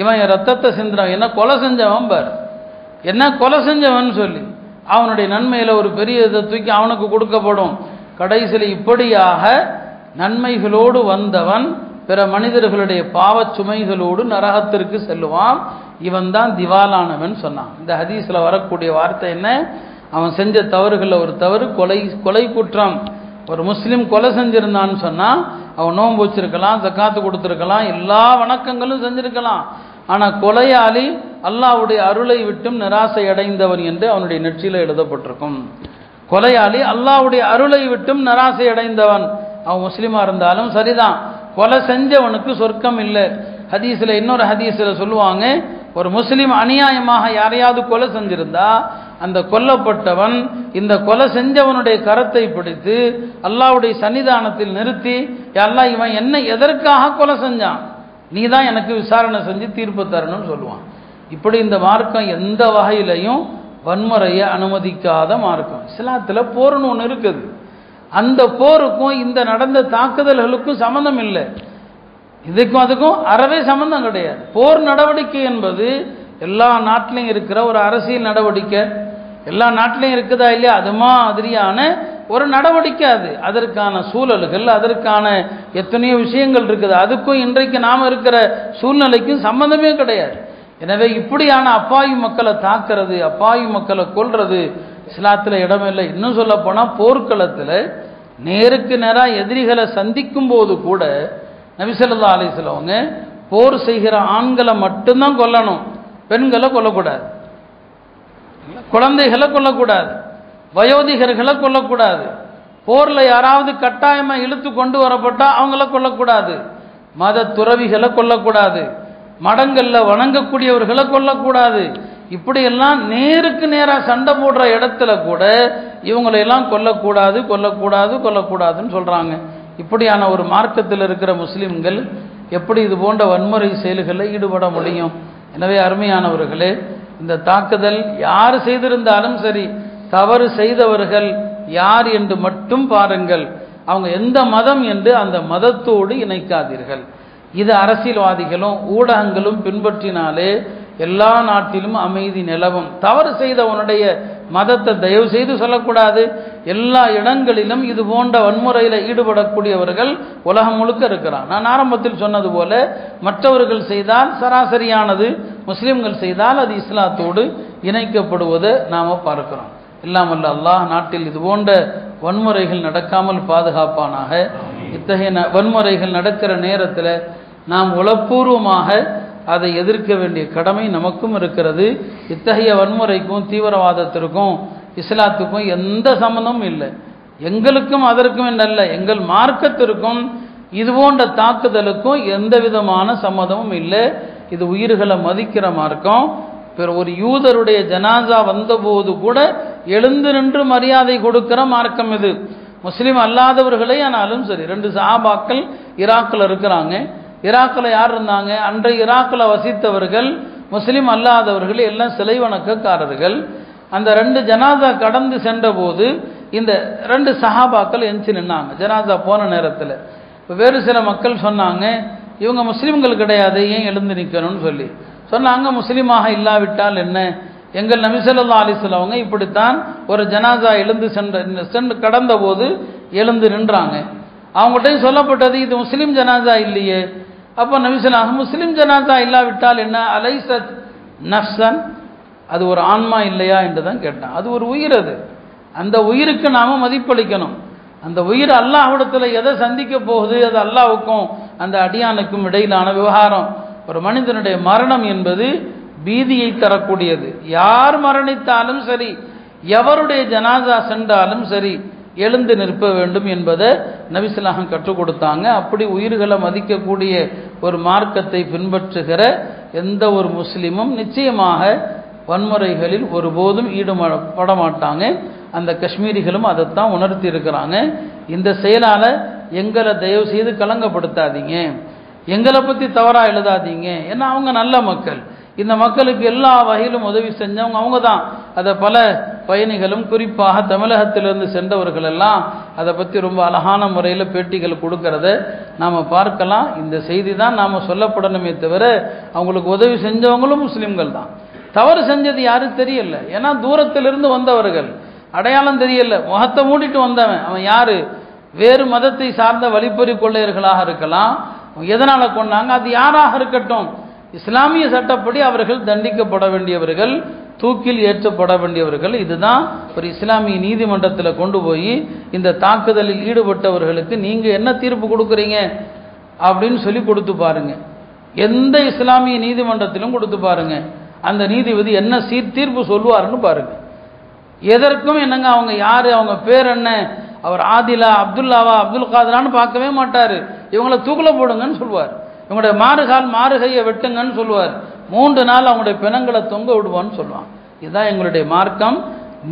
இவன் ரத்தத்தை சிந்துறான், என்ன கொலை செஞ்சவன் பார், என்ன கொலை செஞ்சவன் சொல்லி அவனுடைய நன்மையில் ஒரு பெரிய இதை தூக்கி அவனுக்கு கொடுக்கப்படும். கடைசியில் இப்படியாக நன்மைகளோடு வந்தவன் பிற மனிதர்களுடைய பாவச் சுமைகளோடு நரகத்திற்கு செல்லுவான். இவன் தான் திவாலானவன் சொன்னான். இந்த ஹதீஸில் வரக்கூடிய வார்த்தை என்ன? அவன் செஞ்ச தவறுகளில் ஒரு தவறு கொலை குற்றம். ஒரு முஸ்லீம் கொலை செஞ்சிருந்தான்னு சொன்னால் அவன் நோன்பு வச்சிருக்கலாம், ஜக்காத்து கொடுத்துருக்கலாம், எல்லா வணக்கங்களும் செஞ்சிருக்கலாம். ஆனால் கொலையாளி அல்லாஹ்வுடைய அருளை விட்டும் நிராசை அடைந்தவன் என்று அவனுடைய நெற்றியில் எழுதப்பட்டிருக்கும். கொலையாளி அல்லாஹ்வுடைய அருளை விட்டும் நிராசை அடைந்தவன். அவன் முஸ்லீமாக இருந்தாலும் சரிதான், கொலை செஞ்சவனுக்கு சொர்க்கம் இல்லை. ஹதீஸில் இன்னொரு ஹதீஸில் சொல்லுவாங்க, ஒரு முஸ்லீம் அநியாயமாக யாரையாவது கொலை செஞ்சிருந்தா அந்த கொல்லப்பட்டவன் இந்த கொலை செஞ்சவனுடைய கரத்தை பிடித்து அல்லாஹ்வுடைய சன்னிதானத்தில் நிறுத்தி, அல்லாஹ் இவன் என்ன எதற்காக கொலை செஞ்சான், நீ தான் எனக்கு விசாரணை செஞ்சு தீர்ப்பு தரணும்னு சொல்லுவான். இப்படி இந்த மார்க்கம் எந்த வகையிலையும் வன்முறையை அனுமதிக்காத மார்க்கம். இஸ்லாத்தில் போர்னு ஒன்று இருக்குது, அந்த போருக்கும் இந்த நடந்த தாக்குதல்களுக்கும் சம்மந்தம் இல்லை. இதுக்கும் அதுக்கும் அறவே சம்பந்தம் கிடையாது. போர் நடவடிக்கை என்பது எல்லா நாட்டிலையும் இருக்கிற ஒரு அரசியல் நடவடிக்கை, எல்லா நாட்டிலையும் இருக்குதா இல்லையா, அது மாதிரியான ஒரு நடவடிக்கை. அதற்கான சூழல்கள், அதற்கான எத்தனையோ விஷயங்கள் இருக்குது. அதுக்கும் இன்றைக்கு நாம் இருக்கிற சூழ்நிலைக்கும் சம்பந்தமே கிடையாது. எனவே இப்படியான அப்பாவி மக்களை தாக்குறது, அப்பாவி மக்களை கொல்றது இஸ்லாத்தில் இடமில்லை. இன்னும் சொல்ல போனால் போர்க்களத்தில் நேருக்கு நேராக எதிரிகளை சந்திக்கும் போது கூட நபி ஸல்லல்லாஹு அலைஹி வஸல்லம் போர் செய்கிற ஆண்களை மட்டும்தான் கொல்லணும், பெண்களை கொல்லக்கூடாது, குழந்தைகளை கொல்லக்கூடாது, வயோதிகர்களை கொல்லக்கூடாது. போரில் யாராவது கட்டாயமாக இழுத்து கொண்டு வரப்பட்டால் அவங்கள கொல்லக்கூடாது, மத துறவிகளை கொல்லக்கூடாது, மடங்களில் வணங்கக்கூடியவர்களை கொல்லக்கூடாது. இப்படியெல்லாம் நேருக்கு நேராக சண்டை போடுற இடத்துல கூட இவங்களையெல்லாம் கொல்லக்கூடாது கொல்லக்கூடாது கொல்லக்கூடாதுன்னு சொல்கிறாங்க. இப்படியான ஒரு மார்க்கத்தில் இருக்கிற முஸ்லீம்கள் எப்படி இது போன்ற வன்முறை செயல்களில் ஈடுபட முடியும்? எனவே அருமையானவர்களே, இந்த தாக்குதல் யார் செய்திருந்தாலும் சரி, தவறு செய்தவர்கள் யார் என்று மட்டும் பாருங்கள், அவங்க எந்த மதம் என்று அந்த மதத்தோடு இணைக்காதீர்கள். இது அரசியல்வாதிகளும் ஊடகங்களும் பின்பற்றினாலே எல்லா நாட்டிலும் அமைதி நிலவும். தவறு செய்தவனுடைய மதத்தை தயவு செய்து சொல்லக்கூடாது. எல்லா இடங்களிலும் இது போன்ற வன்முறையில் ஈடுபடக்கூடியவர்கள் உலகம் முழுக்க இருக்கிறான். நான் ஆரம்பத்தில் சொன்னது போல மற்றவர்கள் செய்தால் சராசரியானது, முஸ்லிம்கள் செய்தால் அது இஸ்லாத்தோடு இணைக்கப்படுவதை நாம் பார்க்கிறோம். இல்லாமல் அல்லாஹ் நாட்டில் இது போன்ற வன்முறைகள் நடக்காமல் பாதுகாப்பானாக. இத்தகைய வன்முறைகள் நடக்கிற நேரத்தில் நாம் உளப்பூர்வமாக அதை எதிர்க்க வேண்டிய கடமை நமக்கும் இருக்கிறது. இத்தகைய வன்முறைக்கும் தீவிரவாதத்திற்கும் இஸ்லாத்துக்கும் எந்த சம்மந்தமும் இல்லை. எங்களுக்கும் அதற்கும் என்னல்ல, எங்கள் மார்க்கத்திற்கும் இது போன்ற தாக்குதலுக்கும் எந்த விதமான சம்மதமும் இல்லை. இது உயிர்களை மதிக்கிற மார்க்கம். ஒரு யூதருடைய ஜனாசா வந்தபோது கூட எழுந்து நின்று மரியாதை கொடுக்கிற மார்க்கம் இது. முஸ்லீம் அல்லாதவர்களே ஆனாலும் சரி, 2 சஹாபாக்கள் ஈராக்கில் இருக்கிறாங்க. ஈராக்கில் யார் இருந்தாங்க? அன்றைய ஈராக்கில் வசித்தவர்கள் முஸ்லீம் அல்லாதவர்கள் எல்லாம் சிலை வணக்கக்காரர்கள். அந்த 2 ஜனாசா கடந்து சென்ற போது இந்த 2 சஹாபாக்கள் எஞ்சி நின்னாங்க ஜனாசா போன நேரத்தில். இப்போ வேறு சில மக்கள் சொன்னாங்க, இவங்க முஸ்லீம்கள் கிடையாது, ஏன் எழுந்து நிற்கணும்னு சொல்லி சொன்னாங்க. முஸ்லீமாக இல்லாவிட்டால் என்ன? எங்கள் நபி ஸல்லல்லாஹு அலைஹி வஸல்லம் அவங்க இப்படித்தான் ஒரு ஜனாசா எழுந்து சென்று கடந்த போது எழுந்து நின்றாங்க. அவங்கள்ட்டையும் சொல்லப்பட்டது இது முஸ்லீம் ஜனாசா இல்லையே. அப்போ நபி ஸல்லல்லாஹு முஸ்லீம் ஜனாசா இல்லாவிட்டால் என்ன? அலைசத் நஃப்ஸன், அது ஒரு ஆன்மா இல்லையா என்று தான் கேட்டான். அது ஒரு உயிர். அது அந்த உயிருக்கு நாம மதிப்பளிக்கணும். அந்த உயிர் அல்லாஹ்விடத்தில் எதை சந்திக்க போகுது? அது அல்லாஹ்வுக்கும் அந்த அடியானுக்கும் இடையிலான விவகாரம். ஒரு மனிதனுடைய மரணம் என்பது பீதியை தரக்கூடியது. யார் மரணித்தாலும் சரி, எவருடைய ஜனாசா சென்றாலும் சரி, எழுந்து நிற்ப வேண்டும் என்பதை நபி ஸல்லல்லாஹு கற்றுக் கொடுத்தாங்க. அப்படி உயிர்களை மதிக்கக்கூடிய ஒரு மார்க்கத்தை பின்பற்றுகிற எந்த ஒரு முஸ்லிமும் நிச்சயமாக வன்முறைகளில் ஒருபோதும் ஈடுபட மாட்டாங்க. அந்த காஷ்மீரிகளும் அதைத்தான் உணர்த்தி இருக்கிறாங்க. இந்த செயலால் எங்களை தயவு செய்து கலங்கப்படுத்தாதீங்க, எங்களை பற்றி தவறாக எழுதாதீங்க. ஏன்னா அவங்க நல்ல மக்கள். இந்த மக்களுக்கு எல்லா வகையிலும் உதவி செஞ்சவங்க அவங்க தான். அதை பல பயணிகளும் குறிப்பாக தமிழகத்திலிருந்து சென்றவர்கள் எல்லாம் அதை பற்றி ரொம்ப அழகான முறையில் பேட்டிகள் கொடுக்கறத நாம் பார்க்கலாம். இந்த செய்தி தான் நாம் சொல்லப்படணுமே தவிர அவங்களுக்கு உதவி செஞ்சவங்களும் முஸ்லீம்கள் தான். தவறு செஞ்சது யாரும் தெரியல. ஏன்னா தூரத்திலிருந்து வந்தவர்கள், அடையாளம் தெரியல, முகத்தை மூடிட்டு வந்தவன். அவன் யாரு? வேறு மதத்தை சார்ந்த வழிப்பறி கொள்ளையர்களாக இருக்கலாம். எதனால கொண்டாங்க? அது யாராக இருக்கட்டும், இஸ்லாமிய சட்டப்படி அவர்கள் தண்டிக்கப்பட வேண்டியவர்கள், தூக்கில் ஏற்றப்பட வேண்டியவர்கள். இதுதான் ஒரு இஸ்லாமிய நீதிமன்றத்தில் கொண்டு போய் இந்த தாக்குதலில் ஈடுபட்டவர்களுக்கு நீங்க என்ன தீர்ப்பு கொடுக்குறீங்க அப்படின்னு சொல்லி கொடுத்து பாருங்க. எந்த இஸ்லாமிய நீதிமன்றத்திலும் கொடுத்து பாருங்க. அந்த நீதிபதி என்ன தீர்ப்பு சொல்லுவாருன்னு பாருங்க. எதற்கும் என்னங்க அவங்க யாரு, அவங்க பேர் என்ன, அவர் ஆதிலா, அப்துல்லாவா, அப்துல் காதரான்னு பார்க்கவே மாட்டார். இவங்களை தூக்கில போடுங்கன்னு சொல்லுவார். இவங்களுடைய மாறுகையை வெட்டுங்கன்னு சொல்லுவார். 3 நாள் அவங்களுடைய பிணங்களை தொங்க விடுவான்னு சொல்லுவான். இதுதான் எங்களுடைய மார்க்கம்,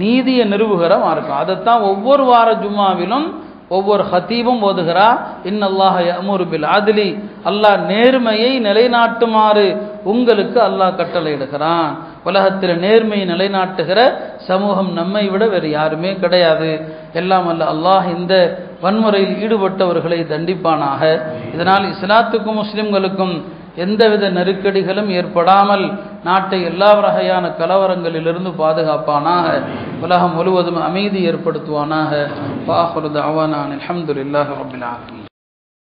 நீதியை நிறுவுகிற மார்க்கம். அதைத்தான் ஒவ்வொரு வார ஜும்மாவிலும் ஒவ்வொரு ஹத்தீபும் ஓதுகிறா. இன்னல்லாஹ யஅமுரு பில் அத்லி, அல்லாஹ் நேர்மையை நிலைநாட்டுமாறு உங்களுக்கு அல்லாஹ் கட்டளையிடுகிறான். உலகத்தில் நேர்மையை நிலைநாட்டுகிற சமூகம் நம்மை விட வேறு யாருமே கிடையாது. எல்லாம் அல்ல அல்லாஹ் இந்த வன்முறையில் ஈடுபட்டவர்களை தண்டிப்பானாக. இதனால் இஸ்லாத்துக்கும் முஸ்லிம்களுக்கும் எந்தவித நெருக்கடிகளும் ஏற்படாமல் நாட்டை எல்லா வகையான கலவரங்களிலிருந்து பாதுகாப்பானாக. உலகம் முழுவதும் அமைதி ஏற்படுத்துவானாக. வாஹிரு தஅவானா அல்ஹம்துலில்லாஹி ரப்பில் ஆலமீன்.